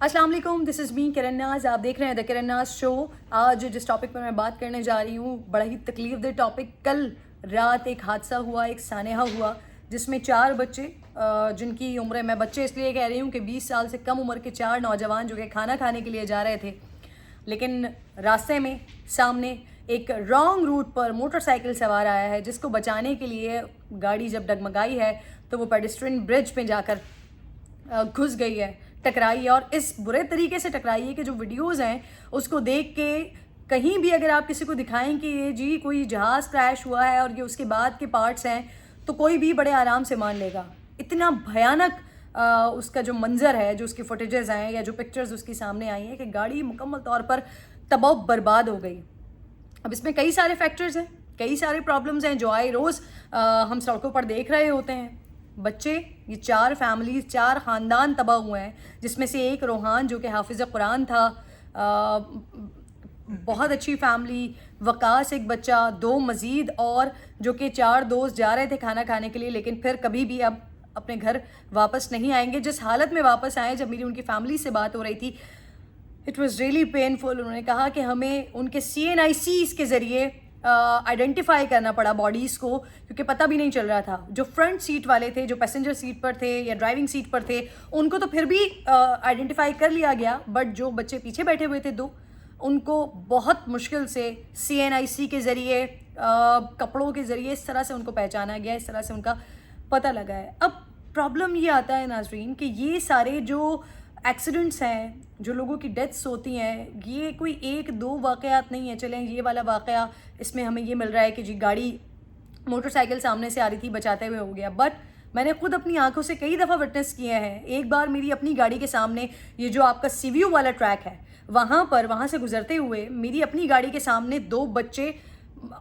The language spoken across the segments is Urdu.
السلام علیکم، دس از می کرن ناز. آپ دیکھ رہے ہیں دا کرن ناز شو. آج جس ٹاپک پر میں بات کرنے جا رہی ہوں بڑا ہی تکلیف دہ ٹاپک. کل رات ایک حادثہ ہوا، ایک سانحہ ہوا جس میں 4 بچے جن کی عمریں، میں بچے اس لیے کہہ رہی ہوں کہ 20 سال سے کم عمر کے 4 نوجوان جو کہ کھانا کھانے کے لیے جا رہے تھے، لیکن راستے میں سامنے ایک رانگ روٹ پر موٹر سائیکل سوار آیا ہے جس کو بچانے کے لیے گاڑی جب ڈگمگائی ہے تو وہ پیڈسٹرین برج پہ جا کر گھس گئی ہے، ٹکرائی ہے، اور اس برے طریقے سے ٹکرائی ہے کہ جو ویڈیوز ہیں اس کو دیکھ کے کہیں بھی اگر آپ کسی کو دکھائیں کہ یہ جی کوئی جہاز کریش ہوا ہے اور یہ اس کے بعد کے پارٹس ہیں تو کوئی بھی بڑے آرام سے مان لے گا. اتنا بھیانک اس کا جو منظر ہے، جو اس کی فوٹیجز ہیں یا جو پکچرز اس کی سامنے آئی ہیں کہ گاڑی مکمل طور پر تباہ و برباد ہو گئی. اب اس میں کئی سارے فیکٹرز ہیں، کئی سارے پرابلمز ہیں جو آئے روز ہم سڑکوں پر دیکھ رہے ہوتے ہیں. بچے، یہ 4 فیملیز، 4 خاندان تباہ ہوئے ہیں، جس میں سے ایک روحان جو کہ حافظ قرآن تھا، بہت اچھی فیملی. وقاص ایک بچہ، 2 مزید اور جو کہ 4 دوست جا رہے تھے کھانا کھانے کے لیے لیکن پھر کبھی بھی اب اپنے گھر واپس نہیں آئیں گے. جس حالت میں واپس آئے، جب میری ان کی فیملی سے بات ہو رہی تھی، اٹ واز ریئلی پینفل. انہوں نے کہا کہ ہمیں ان کے CNICs کے ذریعے آئیڈینٹیفائی کرنا پڑا باڈیز کو، کیونکہ پتہ بھی نہیں چل رہا تھا. جو فرنٹ سیٹ والے تھے، جو پیسنجر سیٹ پر تھے یا ڈرائیونگ سیٹ پر تھے، ان کو تو پھر بھی آئیڈینٹیفائی کر لیا گیا، بٹ جو بچے پیچھے بیٹھے ہوئے تھے 2، ان کو بہت مشکل سے CNIC کے ذریعے، کپڑوں کے ذریعے اس طرح سے ان کو پہچانا گیا، اس طرح سے ان کا پتہ لگا ہے. اب پرابلم یہ آتا ہے ناظرین کہ یہ سارے جو ایکسیڈنٹس ہیں، جو لوگوں کی ڈیتھس ہوتی ہیں، یہ کوئی 1-2 واقعات نہیں ہیں. چلیں یہ والا واقعہ، اس میں ہمیں یہ مل رہا ہے کہ جی گاڑی، موٹر سائیکل سامنے سے آ رہی تھی، بچاتے ہوئے ہو گیا، بٹ میں نے خود اپنی آنکھوں سے کئی دفعہ وٹنس کیے ہیں. ایک بار میری اپنی گاڑی کے سامنے، یہ جو آپ کا سیویو والا ٹریک ہے وہاں سے گزرتے ہوئے میری اپنی گاڑی کے سامنے 2 بچے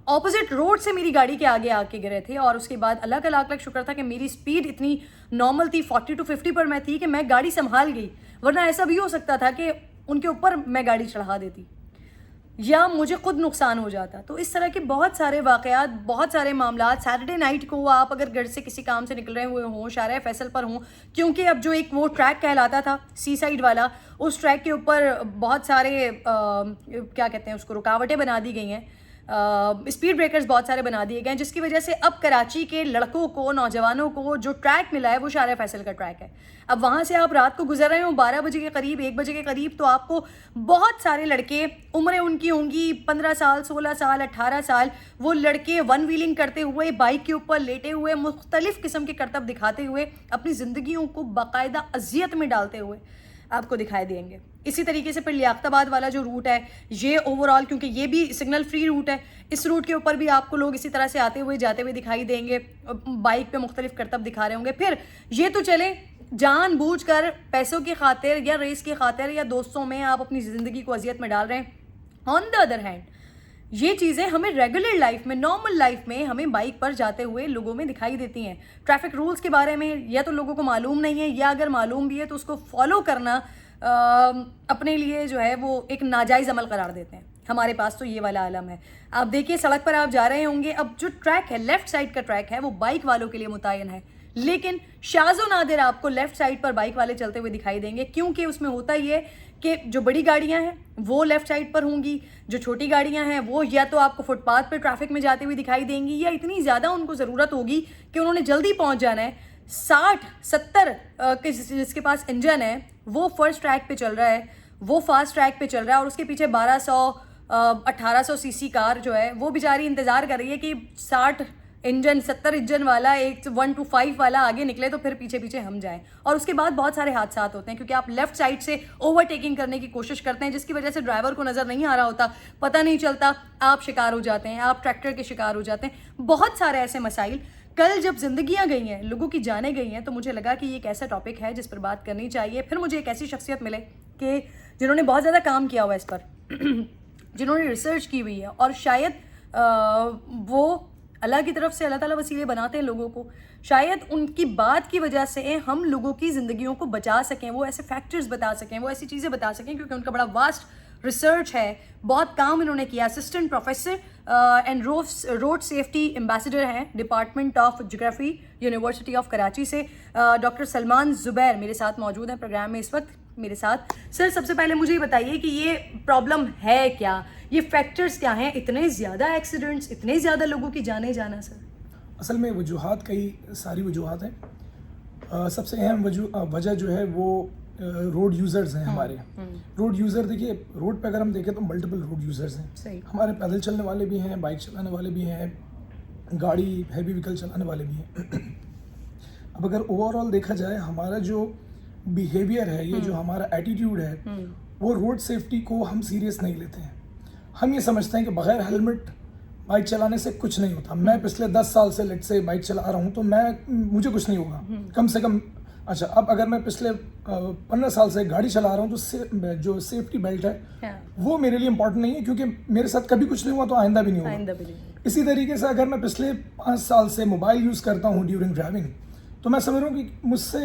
اپوزٹ روڈ سے میری گاڑی کے آگے آ کے گرے تھے. اور اس کے بعد اللہ کا لاکھ لاکھ شکر تھا کہ میری سپیڈ اتنی نارمل تھی، 40 to 50 پر میں تھی کہ میں گاڑی سنبھال گئی، ورنہ ایسا بھی ہو سکتا تھا کہ ان کے اوپر میں گاڑی چڑھا دیتی یا مجھے خود نقصان ہو جاتا. تو اس طرح کے بہت سارے واقعات، بہت سارے معاملات. سیٹرڈے نائٹ کو آپ اگر گھر سے کسی کام سے نکل رہے ہوئے ہوں، شارع فیصل پر ہوں، کیونکہ اب جو ایک وہ ٹریک کہلاتا تھا سی سائڈ والا، اس ٹریک کے اوپر بہت سارے کیا کہتے ہیں اس کو، رکاوٹیں بنا دی گئی ہیں، اسپیڈ بریکرز بہت سارے بنا دیے گئے ہیں، جس کی وجہ سے اب کراچی کے لڑکوں کو، نوجوانوں کو جو ٹریک ملا ہے وہ شارع فیصل کا ٹریک ہے. اب وہاں سے آپ رات کو گزر رہے ہوں 12 بجے کے قریب، 1 بجے کے قریب، تو آپ کو بہت سارے لڑکے، عمریں ان کی ہوں گی 15 سال، 16 سال، 18 سال، وہ لڑکے 1 ویلنگ کرتے ہوئے، بائک کے اوپر لیٹے ہوئے، مختلف قسم کے کرتب دکھاتے ہوئے، اپنی زندگیوں کو باقاعدہ اذیت میں ڈالتے ہوئے آپ کو دکھائی دیں گے. اسی طریقے سے پھر لیاقت آباد والا جو روٹ ہے، یہ اوور آل کیونکہ یہ بھی سگنل فری روٹ ہے، اس روٹ کے اوپر بھی آپ کو لوگ اسی طرح سے آتے ہوئے جاتے ہوئے دکھائی دیں گے، بائک پہ مختلف کرتب دکھا رہے ہوں گے. پھر یہ تو چلے جان بوجھ کر پیسوں کی خاطر یا ریس کی خاطر یا دوستوں میں آپ اپنی زندگی کو اذیت میں ڈال رہے ہیں. آن دا ادر ہینڈ یہ چیزیں ہمیں ریگولر لائف میں، نارمل لائف میں ہمیں بائک پر جاتے ہوئے لوگوں میں دکھائی دیتی ہیں. ٹریفک رولز کے بارے میں یا تو لوگوں کو معلوم نہیں ہے، یا اگر معلوم بھی ہے تو اس کو فالو کرنا اپنے لیے جو ہے وہ ایک ناجائز عمل قرار دیتے ہیں. ہمارے پاس تو یہ والا عالم ہے. آپ دیکھیے سڑک پر آپ جا رہے ہوں گے، اب جو ٹریک ہے، لیفٹ سائڈ کا ٹریک ہے، وہ بائک والوں کے لیے متعین ہے، لیکن شاذ و نادر آپ کو لیفٹ سائڈ پر بائک والے چلتے ہوئے دکھائی دیں گے، کیونکہ اس میں ہوتا یہ کہ جو بڑی گاڑیاں ہیں وہ لیفٹ سائڈ پر ہوں گی، جو چھوٹی گاڑیاں ہیں وہ یا تو آپ کو فٹ پاتھ پہ ٹریفک میں جاتے ہوئے دکھائی دیں گی، یا اتنی زیادہ ان کو ضرورت ہوگی کہ انہوں نے جلدی پہنچ جانا ہے. 60-70 جس کے پاس انجن ہے وہ فرسٹ ٹریک پہ چل رہا ہے، وہ فاسٹ ٹریک پہ چل رہا ہے، اور اس کے پیچھے 1200-1800 cc کار جو ہے وہ بیچاری انتظار کر رہی ہے کہ 60 انجن 70 انجن والا ایک 1 to 5 والا آگے نکلے تو پھر پیچھے پیچھے ہم جائیں. اور اس کے بعد بہت سارے حادثات ہوتے ہیں کیونکہ آپ لیفٹ سائڈ سے اوور ٹیکنگ کرنے کی کوشش کرتے ہیں، جس کی وجہ سے ڈرائیور کو نظر نہیں آ رہا ہوتا، پتہ نہیں چلتا، آپ شکار ہو جاتے ہیں، آپ ٹریکٹر کے شکار ہو جاتے ہیں. بہت سارے ایسے مسائل. کل جب زندگیاں گئی ہیں، لوگوں کی جانیں گئی ہیں، تو مجھے لگا کہ یہ ایک ایسا ٹاپک ہے جس پر بات کرنی چاہیے. پھر مجھے ایک ایسی شخصیت ملے کہ جنہوں نے بہت زیادہ کام کیا ہوا اس پر جنہوں نے ریسرچ کی ہوئی ہے، اور شاید وہ اللہ کی طرف سے اللہ تعالیٰ وسیلے بناتے ہیں لوگوں کو، شاید ان کی بات کی وجہ سے ہم لوگوں کی زندگیوں کو بچا سکیں، وہ ایسے فیکٹرز بتا سکیں، وہ ایسی چیزیں بتا سکیں، کیونکہ ان کا بڑا واسٹ ریسرچ ہے، بہت کام انہوں نے کیا. Assistant professor and road safety ambassador ہیں ڈپارٹمنٹ آف جغرافی یونیورسٹی آف کراچی سے. ڈاکٹر سلمان زبیر میرے ساتھ موجود ہیں پروگرام میں اس وقت. میرے ساتھ. سر سب سے پہلے مجھے یہ بتائیے کہ یہ پرابلم ہے کیا, یہ فیکٹرز کیا ہیں, اتنے زیادہ ایکسیڈنٹس, اتنے زیادہ لوگوں کی جانیں جانا سر؟ اصل میں وجوہات کئی ساری وجوہات ہیں. سب سے اہم وجہ جو ہے وہ روڈ یوزرز ہیں ہمارے. روڈ یوزر دیکھیے, روڈ پہ اگر ہم دیکھیں تو ملٹیپل روڈ یوزرز ہیں. ہمارے پیدل چلنے والے بھی ہیں, بائک چلانے والے بھی ہیں, گاڑی ہیوی وہیکل چلانے والے بھی ہیں. اب اگر اوور آل دیکھا جائے ہمارا جو بیہیویئر ہے, یہ جو ہمارا ایٹیٹیوڈ ہے, وہ روڈ سیفٹی کو ہم سیریس نہیں لیتے ہیں. ہم یہ سمجھتے ہیں کہ بغیر ہیلمٹ بائک چلانے سے کچھ نہیں ہوتا. میں پچھلے 10 سال سے لیٹ سے بائک چلا رہا ہوں تو مجھے کچھ نہیں ہوگا کم سے کم. اچھا, اب اگر میں پچھلے 15 سال سے گاڑی چلا رہا ہوں تو جو سیفٹی بیلٹ ہے وہ میرے لیے امپورٹنٹ نہیں ہے, کیونکہ میرے ساتھ کبھی کچھ نہیں ہوا تو آئندہ بھی نہیں ہوگا. اسی طریقے سے اگر میں پچھلے 5 سال سے موبائل یوز کرتا ہوں ڈیورنگ ڈرائیونگ, تو میں سمجھ رہا ہوں کہ مجھ سے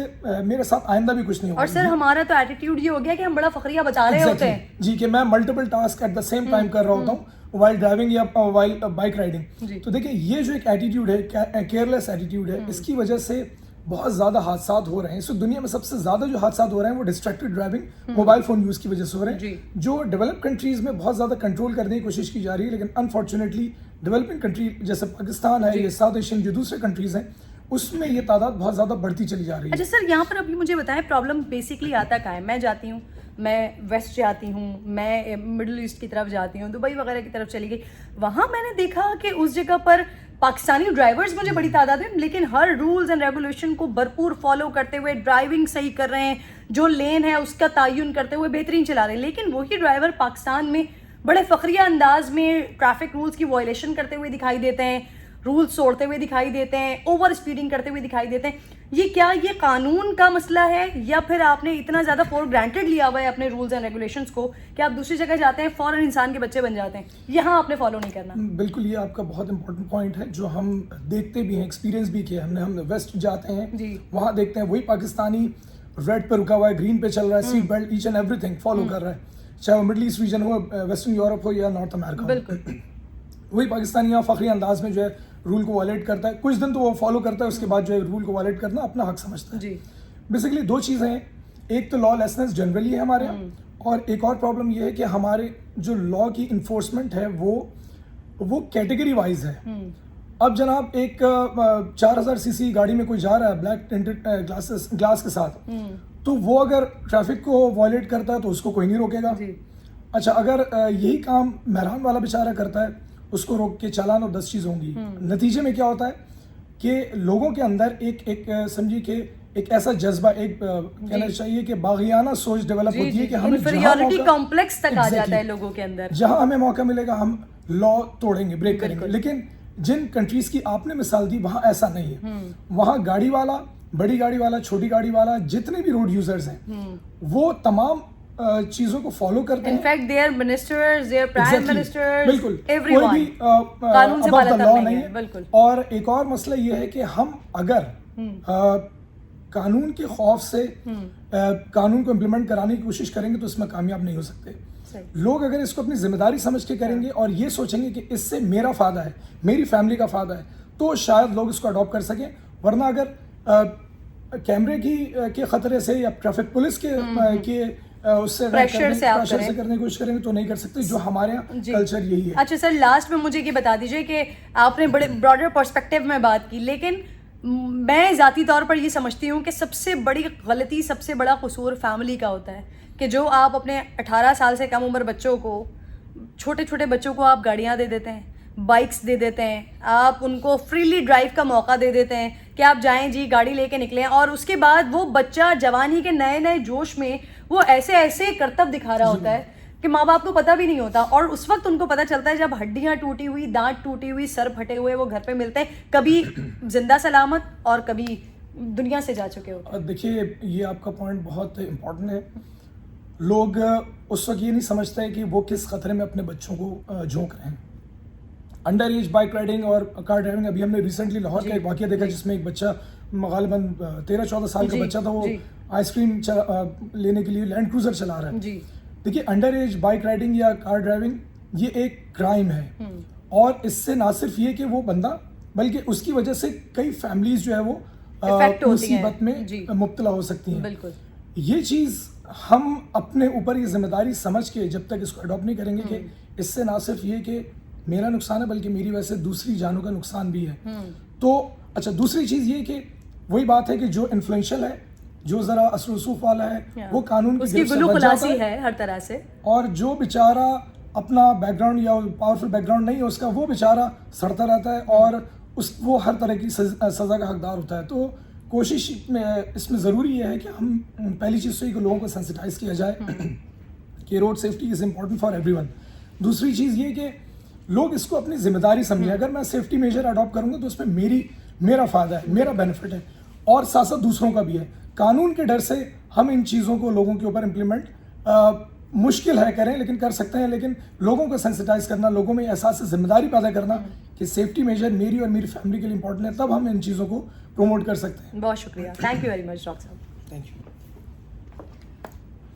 میرے ساتھ آئندہ بھی کچھ نہیں ہوگا. اور سر ہمارا تو ایٹیٹیوڈ یہ ہو گیا کہ ہم بڑا فخریہ بچا رہے ہوتے ہیں جی, کہ میں multiple task at the same time کر رہا ہوتا ہوں وائل ڈرائیونگ یا وائل بائک رائڈنگ. تو دیکھیں یہ جو ایک ایٹیٹیوڈ ہے, کیئرلیس ایٹیٹیوڈ ہے, اس کی وجہ سے بہت زیادہ حادثات ہو رہے ہیں. دنیا میں سب سے زیادہ جو حادثات ہو رہے ہیں وہ distracted driving, mobile phone use کی وجہ سے ہو رہے ہیں, جو ڈیولپ کنٹریز میں بہت زیادہ کنٹرول کرنے کی کوشش کی جا رہی ہے. لیکن انفارچونیٹلی ڈیولپنگ کنٹری جیسے پاکستان ہے یا ساؤتھ ایشین جو دوسرے کنٹریز ہیں, اس میں یہ تعداد بہت زیادہ بڑھتی چلی جا رہی ہے. اچھا سر, یہاں پر ابھی مجھے بتائیں پرابلم بیسکلی آتا کہاں ہے؟ میں جاتی ہوں, میں ویسٹ جاتی ہوں, میں مڈل ایسٹ کی طرف جاتی ہوں, دبئی وغیرہ کی طرف چلی گئی, وہاں میں نے دیکھا کہ اس جگہ پر پاکستانی ڈرائیورز مجھے بڑی تعداد میں, لیکن ہر رولز اینڈ ریگولیشن کو بھرپور فالو کرتے ہوئے ڈرائیونگ صحیح کر رہے ہیں, جو لین ہے اس کا تعین کرتے ہوئے بہترین چلا رہے ہیں. لیکن وہی ڈرائیور پاکستان میں بڑے فخریہ انداز میں ٹریفک رولز کی وائلیشن کرتے ہوئے دکھائی دیتے ہیں, رولز توڑتے ہوئے دکھائی دیتے ہیں, اوور اسپیڈنگ کرتے ہوئے دکھائی دیتے ہیں. یہ کیا یہ قانون کا مسئلہ ہے, یا پھر آپ نے اتنا زیادہ فور گرانٹیڈ لیا ہوا ہے اپنے رولز اینڈ ریگولیشنز کو کہ آپ دوسری جگہ جاتے ہیں فوراً انسان کے بچے بن جاتے ہیں, یہاں آپ نے فالو نہیں کرنا؟ بالکل, یہ آپ کا بہت امپورٹنٹ پوائنٹ ہے جو ہم دیکھتے بھی ہیں, ایکسپیرینس بھی کیا ہم ویسٹ جاتے ہیں وہاں دیکھتے ہیں وہی پاکستانی ریڈ پہ رکا ہوا ہے, گرین پہ چل رہا ہے, seat belt each and everything follow کر رہا ہے, چاہے وہ مڈل ایسٹ ریجن ہو, ویسٹرن یورپ ہو یا نارتھ امریکہ. بالکل وہی پاکستانی یہاں فخری انداز میں جو ہے رول کو وائلیٹ کرتا ہے. کچھ دن تو وہ فالو کرتا ہے, اس کے بعد جو ہے رول کو وائلیٹ کرنا اپنا حق سمجھتا ہے. بیسیکلی 2 چیزیں ہیں, ایک تو لا لیسنس جنرلی ہے ہمارے یہاں, اور ایک اور پرابلم یہ ہے کہ ہمارے جو لا کی انفورسمنٹ ہے وہ کیٹیگری وائز ہے. اب جناب ایک 4000 cc گاڑی میں کوئی جا رہا ہے بلیک ٹینٹڈ گلاس کے ساتھ, تو وہ اگر ٹریفک کو وائلیٹ کرتا ہے تو اس کو کوئی نہیں روکے گا. اچھا, اگر یہی کام مہران والا بیچارہ کرتا ہے, اس کو روک کے چالان اور 10 چیز ہوں گی. نتیجے میں کیا ہوتا ہے کہ لوگوں کے اندر ایک سمجھیے کہ ایک ایسا جذبہ, ایک کہنا چاہیے کہ باغیانہ سوچ ڈیولپ ہوتی ہے کہ ہمیں انفیریورٹی کمپلیکس تک آ جاتا ہے لوگوں کے اندر, جہاں ہمیں موقع ملے گا ہم لا توڑیں گے, بریک کریں گے. لیکن جن کنٹریز کی آپ نے مثال دی وہاں ایسا نہیں ہے. وہاں گاڑی والا, بڑی گاڑی والا, چھوٹی گاڑی والا, جتنے بھی روڈ یوزرز ہیں وہ تمام چیزوں کو فالو کرتے ہیں. In fact their ministers, their prime ministers, بالکل ایوری کوئی ون بھی قانون سے above the law نہیں ہے. بالکل. اور ایک اور مسئلہ یہ ہے کہ ہم اگر قانون کے خوف سے قانون کو امپلیمنٹ کرانے کی کوشش کریں گے تو اس میں کامیاب نہیں ہو سکتے. لوگ اگر اس کو اپنی ذمہ داری سمجھ کے کریں گے اور یہ سوچیں گے کہ اس سے میرا فائدہ ہے, میری فیملی کا فائدہ ہے, تو شاید لوگ اس کو اڈاپٹ کر سکیں. ورنہ اگر کیمرے کے خطرے سے یا ٹریفک پولیس کے اس سے پریشر سے کرنے کی کوشش کریں گے تو نہیں کر سکتے, جو ہمارے یہاں کلچر یہی ہے. اچھا سر, لاسٹ میں مجھے یہ بتا دیجیے کہ آپ نے بڑے براڈر پرسپیکٹیو میں بات کی, لیکن میں ذاتی طور پر یہ سمجھتی ہوں کہ سب سے بڑی غلطی, سب سے بڑا قصور فیملی کا ہوتا ہے کہ جو آپ اپنے 18 سال سے کم عمر بچوں کو, چھوٹے چھوٹے بچوں کو آپ گاڑیاں دے دیتے ہیں, بائکس دے دیتے ہیں, آپ ان کو فریلی ڈرائیو کا موقع دے دیتے ہیں کہ آپ جائیں جی گاڑی لے کے نکلیں, اور اس کے بعد وہ بچہ جوانی کے نئے نئے جوش میں وہ ایسے کرتب دکھا رہا ہوتا ہے کہ ماں باپ کو پتہ بھی نہیں ہوتا, اور اس وقت ان کو پتہ چلتا ہے جب ہڈیاں ٹوٹی ہوئی, دانت ٹوٹی ہوئی, سر پھٹے ہوئے وہ گھر پہ ملتے ہیں, کبھی زندہ سلامت اور کبھی دنیا سے جا چکے ہوتے ہیں. دیکھیے یہ آپ کا پوائنٹ بہت امپورٹنٹ ہے. لوگ اس وقت یہ نہیں سمجھتے کہ وہ کس خطرے میں اپنے بچوں کو جھونک رہے ہیں. انڈر ایج بائک رائڈنگ اور کار ڈرائیونگ, ابھی ہم نے ریسنٹلی لاہور کا ایک واقعہ دیکھا جس میں ایک بچہ غالباً 13-14 سال کا بچہ تھا, وہ آئس کریم لینے کے لیے لینڈ کروزر چلا رہا ہے. دیکھیے انڈر ایج بائک رائڈنگ یا کار ڈرائیونگ یہ ایک کرائم ہے, اور اس سے نہ صرف یہ کہ وہ بندہ بلکہ اس کی وجہ سے کئی فیملیز جو ہے وہ مصیبت میں مبتلا ہو سکتی ہیں. یہ چیز ہم اپنے اوپر یہ ذمہ داری سمجھ کے جب تک اس کو اڈاپٹ نہیں کریں گے کہ اس سے نہ صرف یہ کہ میرا نقصان ہے بلکہ میری وجہ سے دوسری جانوں کا نقصان بھی ہے. تو اچھا دوسری چیز یہ کہ وہی بات ہے کہ جو انفلوئنشل ہے, جو ذرا اثر رسوخ والا ہے, وہ قانون کی گرفت سے بچ جاتا ہے ہر طرح سے, اور جو بیچارہ اپنا بیک گراؤنڈ یا پاورفل بیک گراؤنڈ نہیں ہے اس کا, وہ بیچارہ سڑتا رہتا ہے اور وہ ہر طرح کی سزا کا حقدار ہوتا ہے. تو کوشش اس میں ضروری یہ ہے کہ ہم پہلی چیز تو یہ کہ لوگوں کو سینسٹائز کیا جائے کہ road safety is important for every one. دوسری چیز یہ کہ لوگ اس کو اپنی ذمہ داری سمجھیں. اگر میں سیفٹی میجر اڈاپٹ کروں گا تو اس میں میرا فائدہ ہے, میرا بینیفٹ ہے, اور ساتھ ساتھ دوسروں کا بھی ہے. قانون کے ڈر سے ہم ان چیزوں کو لوگوں کے اوپر امپلیمنٹ مشکل ہے کریں, لیکن کر سکتے ہیں. لیکن لوگوں کو سینسٹائز کرنا, لوگوں میں احساس ذمہ داری پیدا کرنا کہ سیفٹی میجر میری اور میری فیملی کے لیے امپورٹنٹ ہے, تب ہم ان چیزوں کو پروموٹ کر سکتے ہیں. بہت شکریہ, thank you very much doctor صاحب. Thank you.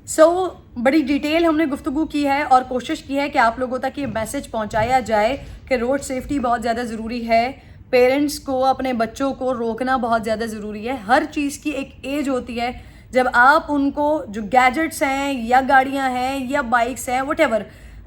سو بڑی ڈیٹیل ہم نے گفتگو کی ہے اور کوشش کی ہے کہ آپ لوگوں تک یہ میسج پہنچایا جائے کہ روڈ سیفٹی بہت زیادہ ضروری ہے. پیرنٹس کو اپنے بچوں کو روکنا بہت زیادہ ضروری ہے. ہر چیز کی ایک ایج ہوتی ہے جب آپ ان کو جو گیجٹس ہیں یا گاڑیاں ہیں یا بائکس ہیں وٹ ایور,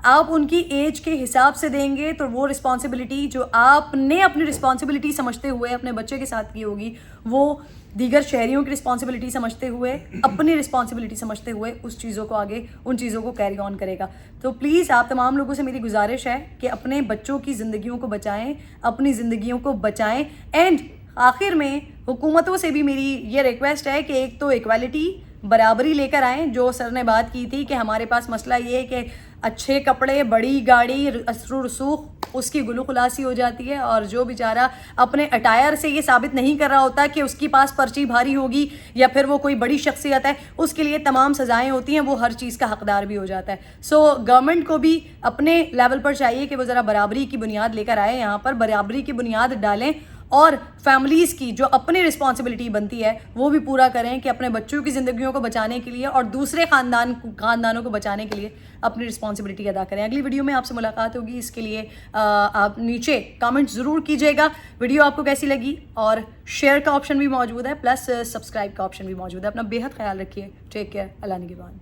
آپ ان کی ایج کے حساب سے دیں گے تو وہ رسپانسبلٹی جو آپ نے اپنی رسپانسبلٹی سمجھتے ہوئے اپنے بچے کے ساتھ کی ہوگی, وہ دیگر شہریوں کی رسپانسبلٹی سمجھتے ہوئے, اپنی رسپانسبلٹی سمجھتے ہوئے اس چیزوں کو آگے ان چیزوں کو کیری آن کرے گا. تو پلیز آپ تمام لوگوں سے میری گزارش ہے کہ اپنے بچوں کی زندگیوں کو بچائیں, اپنی زندگیوں کو بچائیں. اینڈ آخر میں حکومتوں سے بھی میری یہ ریکویسٹ ہے کہ ایک تو ایکویلٹی, برابری لے کر آئیں. جو سر نے بات کی تھی کہ ہمارے پاس مسئلہ یہ ہے کہ اچھے کپڑے, بڑی گاڑی, اثر و رسوخ, اس کی گلو خلاصی ہو جاتی ہے, اور جو بیچارہ اپنے اٹائر سے یہ ثابت نہیں کر رہا ہوتا کہ اس کے پاس پرچی بھاری ہوگی یا پھر وہ کوئی بڑی شخصیت ہے, اس کے لیے تمام سزائیں ہوتی ہیں, وہ ہر چیز کا حقدار بھی ہو جاتا ہے. سو گورنمنٹ کو بھی اپنے لیول پر چاہیے کہ وہ ذرا برابری کی بنیاد لے کر آئے, یہاں پر برابری کی بنیاد ڈالیں, اور فیملیز کی جو اپنی رسپانسبلٹی بنتی ہے وہ بھی پورا کریں کہ اپنے بچوں کی زندگیوں کو بچانے کے لیے اور دوسرے خاندانوں کو بچانے کے لیے اپنی رسپانسبلٹی ادا کریں. اگلی ویڈیو میں آپ سے ملاقات ہوگی, اس کے لیے آپ نیچے کامنٹ ضرور کیجیے گا. ویڈیو آپ کو کیسی لگی, اور شیئر کا آپشن بھی موجود ہے, پلس سبسکرائب کا آپشن بھی موجود ہے. اپنا بے حد خیال رکھیے. Take care. اللہ نگہبان.